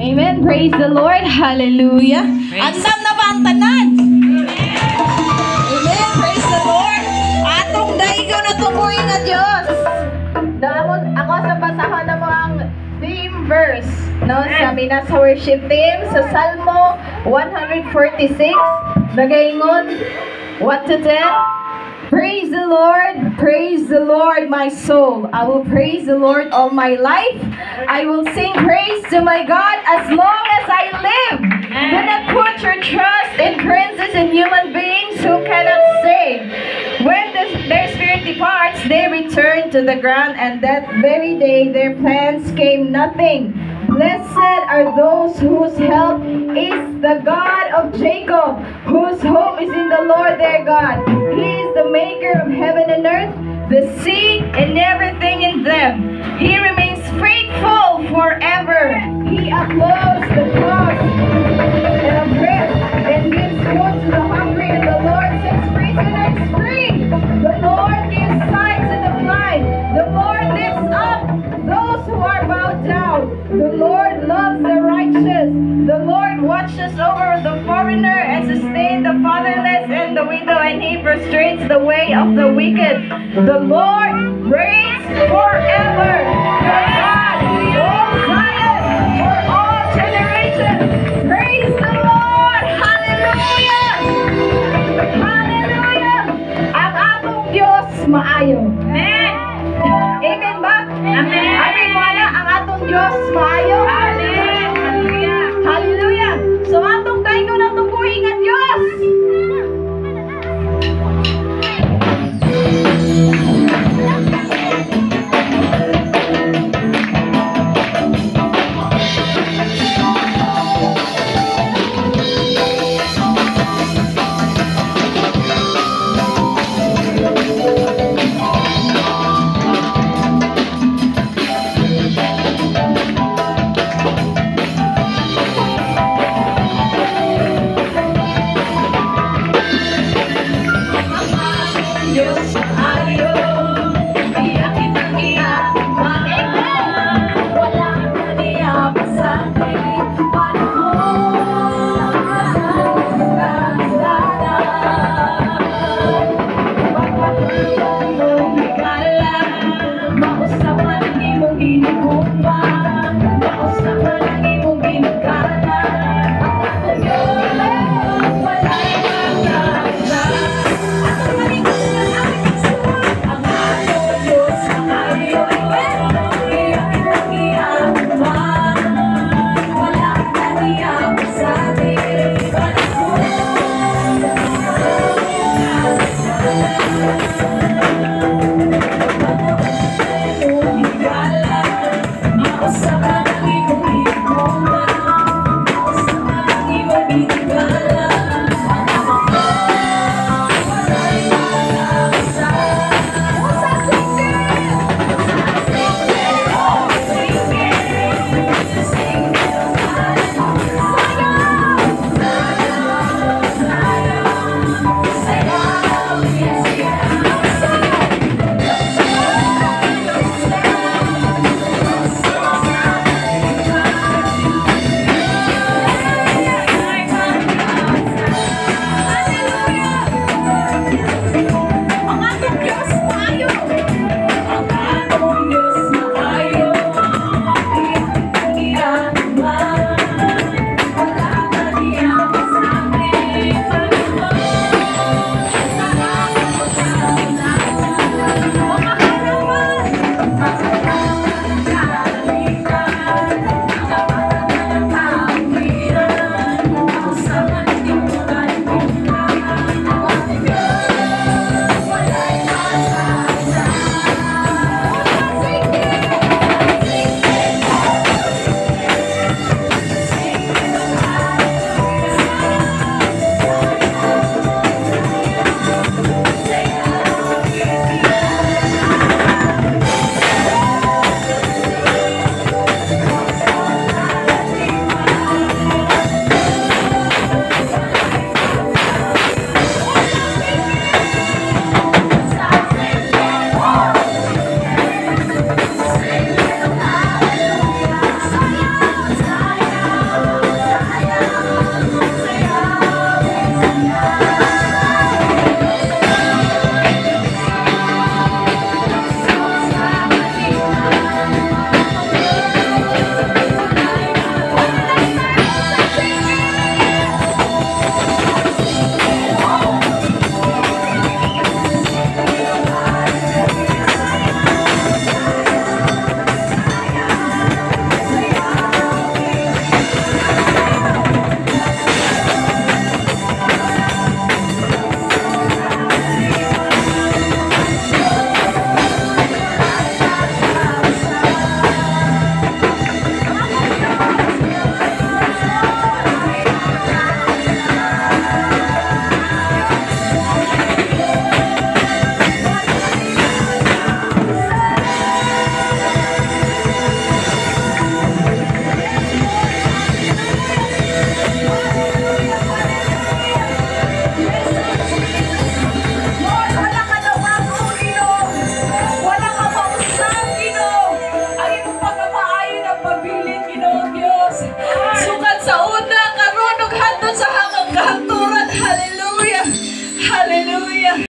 Amen. Praise the Lord. Hallelujah. Andam na ba ang tanan? Amen. Praise the Lord. Atong daigo na tumuhin na Diyos. Ako sa basahan na mo ang theme verse no, sa Minasa worship team sa Salmo 146. Nagaingon 1 to 10. Praise the Lord, my soul. I will praise the Lord all my life. I will sing praise to my God as long as I live. Do not put your trust in princes and human beings who cannot save. When their spirit departs, they return to the ground, and that very day their plans came nothing. Blessed are those whose help is the God of Jacob, whose hope is in the Lord their God. He is the maker of heaven and earth, the sea and everything in them. He remains faithful forever. He upholds the cross and oppressed and gives food to the hungry, and the Lord sets prisoners free. The Lord gives sight to the blind. The Lord lifts up those who are bowed down. The Lord loves the righteous. The Lord watches over the foreigner and sustains the fatherless and the widow, and he frustrates the way of the wicked. The Lord